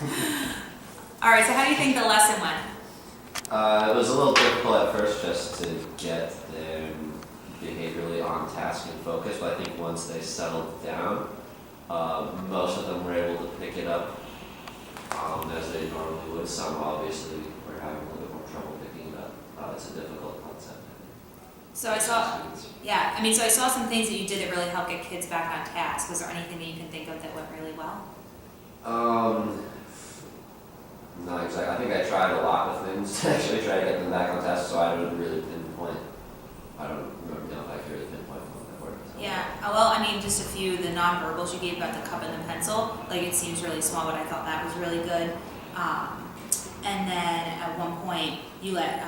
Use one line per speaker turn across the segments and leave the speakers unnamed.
All right, so how do you think the lesson went?
It was a little difficult at first just to get them behaviorally on task and focused, but I think once they settled down, most of them were able to pick it up as they normally would. Some obviously were having a little bit more trouble picking it up. It's a difficult concept.
So I saw, yeah, I mean, so I saw some things that you did that really helped get kids back on task. Was there anything that you can think of that went really well?
Not exactly. I think I tried a lot of things to actually try to get them back on task, so I don't really pinpoint. I don't remember now if I could really pinpoint one that worked.
Yeah, well, I mean, just a few, the nonverbals you gave about the cup and the pencil, like it seems really small, but I thought that was really good. And then at one point, you let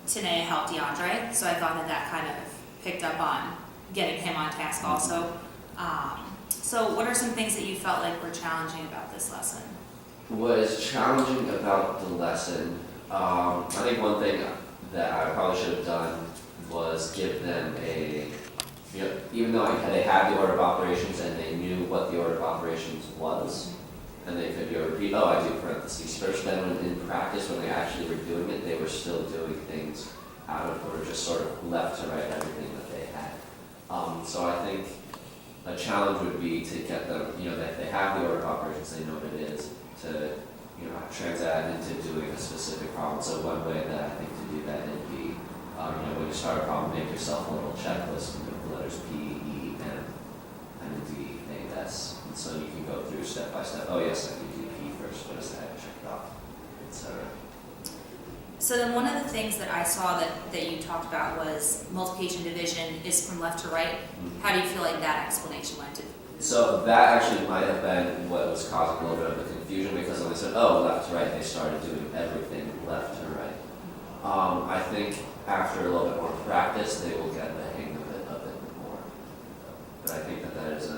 Tanae help DeAndre, so I thought that that kind of picked up on getting him on task also. So what are some things that you felt like were challenging about this lesson?
What is challenging about the lesson, I think one thing that I probably should have done was give them even though they had the order of operations and they knew what the order of operations was, and they could repeat, oh, I do parentheses first, then when in practice, when they actually were doing it, they were still doing things out of order, just sort of left to right everything that they had. So I think a challenge would be to get them, that they have the order of operations, they know what it is, to translate that into doing a specific problem. So one way that I think to do that would be, when you start a problem, make yourself a little checklist with the letters P, E, N, and D, A, S. And so you can go through step by step. Oh yes, I can do P first. What is that? Check it off, etc.
So then one of the things that I saw that you talked about was multiplication division is from left to right.
Mm-hmm.
How do you feel like that explanation went?
So that actually might have been what was causing a little bit of the confusion, because when they said, oh, left to right, they started doing everything left to right. I think after a little bit more practice, they will get the hang of it more. But I think that is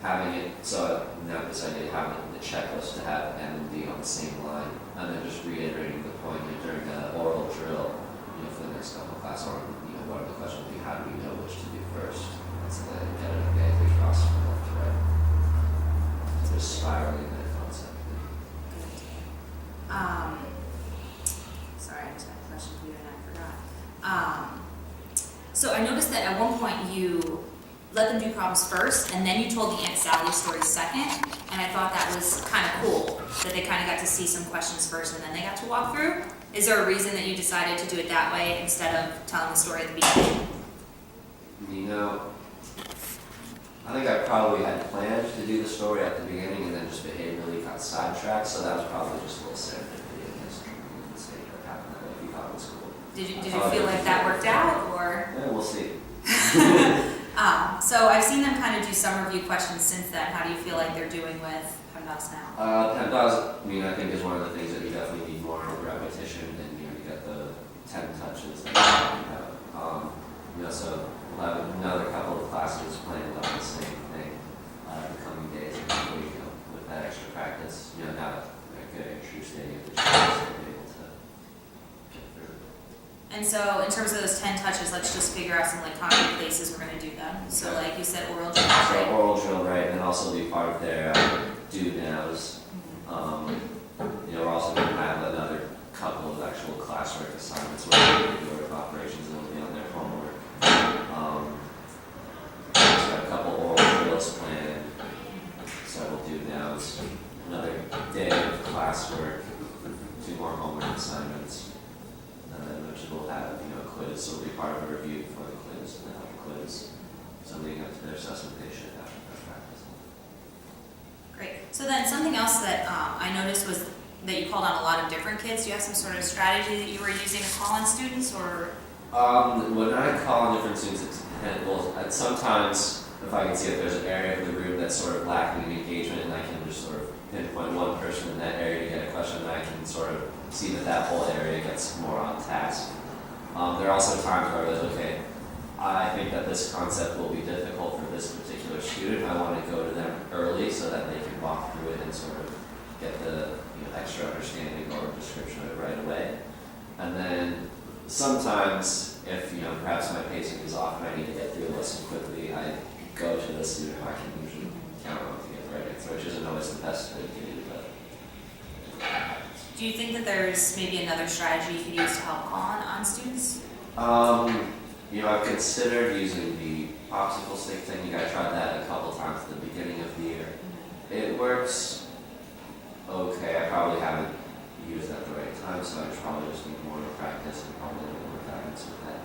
having it, so now this idea of having the checklist to have M and D on the same line, and then just reiterating the point during the oral drill, for the next couple of classes, or one of the questions would be, how do we know which to do first? That's the get it okay, cross from left to right. So there's spiraling that concept.
Sorry, I just had a question for you and I forgot. So I noticed that at one point you let them do problems first, and then you told the Aunt Sally story second, and I thought that was kind of cool, that they kind of got to see some questions first and then they got to walk through. Is there a reason that you decided to do it that way instead of telling the story at the beginning?
I think I probably had planned to do the story at the beginning and then just behaviorally got sidetracked, so that was probably just a little serendipity in this mistake that happened that way. If you thought it was cool.
Did you feel like that worked out, or?
Yeah, we'll see.
So I've seen them kind of do some review questions since then. How do you feel like they're doing with PEMDAS now?
PEMDAS, I think is one of the things that you definitely need more repetition, and you get the 10 touches that you have. So we'll have another couple of classes planned on the same thing in the coming days, and hopefully, with that extra practice, now that they're good at true stating the chance, they'll be able to get through it.
And so in terms of those 10 touches, let's just figure out some concrete places we're going to do them. So like you said, oral drill, right?
So oral drill, right, and also be part of their do-nows. We're also going to have another couple of actual classwork assignments where they do order of operations, and it'll be on their homework. So a couple oral drills planned, several do-nows, another day of classwork, 2 more homework assignments, and then eventually we'll have a quiz. So it'll be part of a review for the quiz, and then have a quiz. So leading up to their assessment, they should have their practice.
Great. So then something else that I noticed was that you called on a lot of different kids. Do you have some sort of strategy that you were using to call on students, or?
When I call on different students, it depends. Well, sometimes if I can see if there's an area of the room that's sort of lacking in engagement, and I can just sort of pinpoint one person in that area to get a question, and I can sort of see that whole area gets more on task. There are also times where it's okay, I think that this concept will be difficult for this particular student. I want to go to them early so that they can walk through it and sort of get the extra understanding or description of it right away. And then sometimes, if perhaps my pacing is off and I need to get through a lesson quickly, I go to the student who I can usually count on to get the right answer, which isn't always the best way to do, but
Do you think that there's maybe another strategy you could use to help call on students?
I've considered using the popsicle stick thing. I tried that a couple times at the beginning of the year. It works okay. I probably haven't used it at the right time, so I probably just need more practice and probably a little more guidance with that.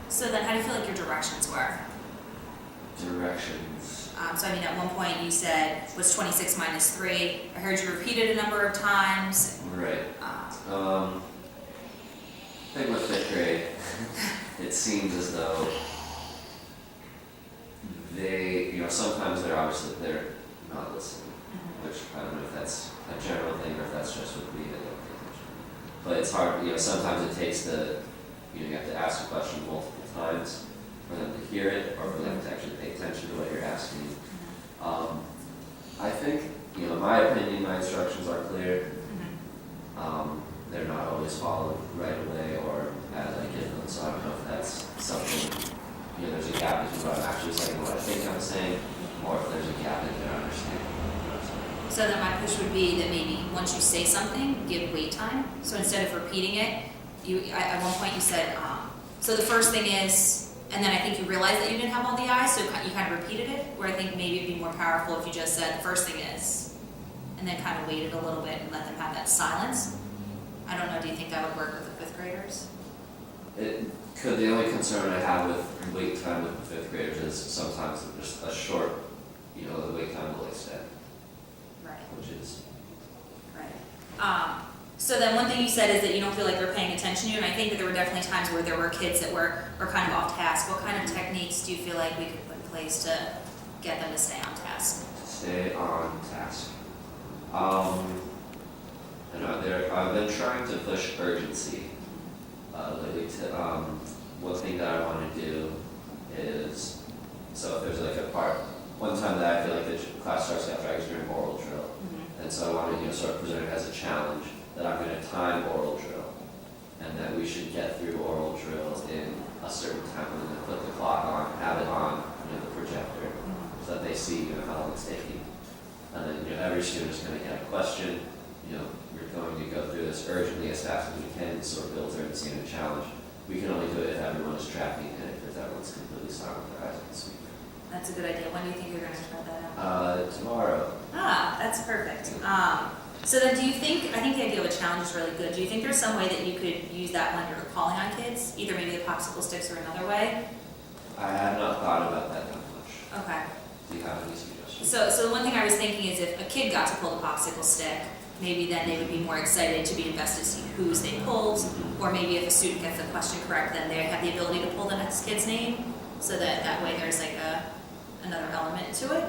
So then how do you feel like your directions were?
Directions.
So I mean, at one point you said, was 26 minus 3. I heard you repeat it a number of times.
Right. I think with 5th grade, it seems as though they, sometimes they're not listening, which I don't know if that's a general thing or if that's just with me that don't pay attention. But it's hard, sometimes it takes you have to ask a question multiple times for them to hear it or for them to actually pay attention to what you're asking. I think, in my opinion, my instructions are clear. They're not always followed right away or as I give them, so I don't know if that's something, there's a gap between what I'm actually saying and what I think I'm saying, or if there's a gap in their understanding of what I'm saying.
So then my push would be that maybe once you say something, give wait time. So instead of repeating it, at one point you said, so the first thing is, and then I think you realized that you didn't have all the I's, so you kind of repeated it, where I think maybe it'd be more powerful if you just said, the first thing is, and then kind of waited a little bit and let them have that silence. I don't know, do you think that would work with the 5th graders?
It could. The only concern I have with wait time with the 5th graders is sometimes just a short, the wait time will extend.
Right.
Which is.
Right. So then one thing you said is that you don't feel like they're paying attention to you, and I think that there were definitely times where there were kids that were kind of off task. What kind of techniques do you feel like we could put in place to get them to stay on task?
Stay on task. I've been trying to push urgency lately. One thing that I want to do is, so if there's like a part, one time that I feel like the class starts after I was during oral drill, and so I want to sort of present it as a challenge that I'm going to time oral drill, and that we should get through oral drill in a certain time, and then put the clock on, have it on, the projector, so that they see how long it's taking, and then every student is going to get a question. We're going to go through this urgently as fast as we can, sort of build urgency in a challenge. We can only do it if everyone is tracking and if everyone's completely silent with their eyes on the speaker.
That's a good idea. When do you think you're going to try that out?
Tomorrow.
That's perfect. So then I think the idea of a challenge is really good. Do you think there's some way that you could use that when you're calling on kids? Either maybe the popsicle sticks or another way?
I have not thought about that much.
Okay.
Do you have any suggestions?
So the one thing I was thinking is if a kid got to pull the popsicle stick, maybe then they would be more excited to be invested to see whose they pulled, or maybe if a student gets the question correct, then they have the ability to pull the next kid's name, so that way there's like another element to it.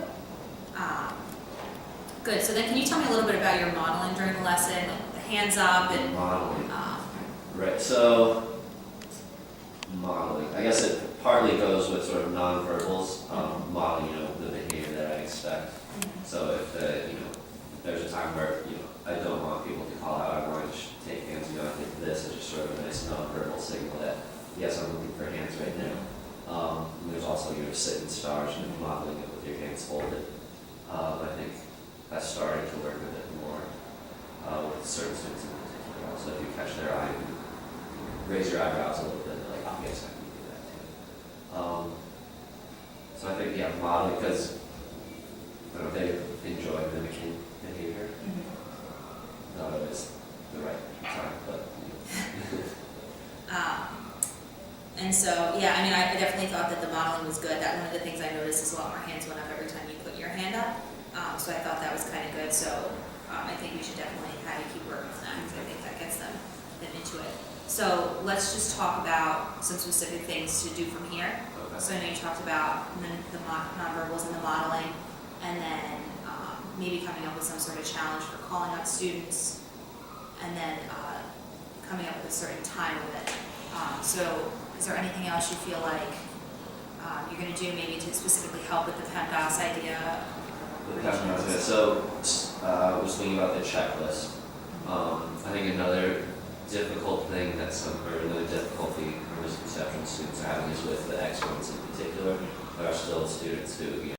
Good, so then can you tell me a little bit about your modeling during the lesson, the hands up and...
Modeling. Right, so modeling, I guess it partly goes with sort of nonverbals, modeling, the behavior that I expect. So if there's a time where, I don't want people to call out, I want to take hands, I think this is just sort of a nice nonverbal signal that, yes, I'm looking for hands right now. And there's also, sit in stars and modeling it with your hands folded. I think that's starting to work a bit more with certain students in particular. So if you catch their eye, you raise your eyebrows a little bit, they're like, oh, yes, I can do that too. So I think, modeling, because they enjoy mimicking behavior. Not always the right time, but
And so, I definitely thought that the modeling was good. That one of the things I noticed is a lot more hands went up every time you put your hand up. So I thought that was kind of good. So I think we should definitely have you keep working on that because I think that gets them into it. So let's just talk about some specific things to do from here.
Okay.
So I know you talked about the nonverbals and the modeling, and then maybe coming up with some sort of challenge for calling out students, and then coming up with a certain time limit. So is there anything else you feel like you're going to do maybe to specifically help with the PEMDAS idea?
So I was thinking about the checklist. I think another difficult thing another difficulty or misconception students are having is with the excellence in particular. There are still students who,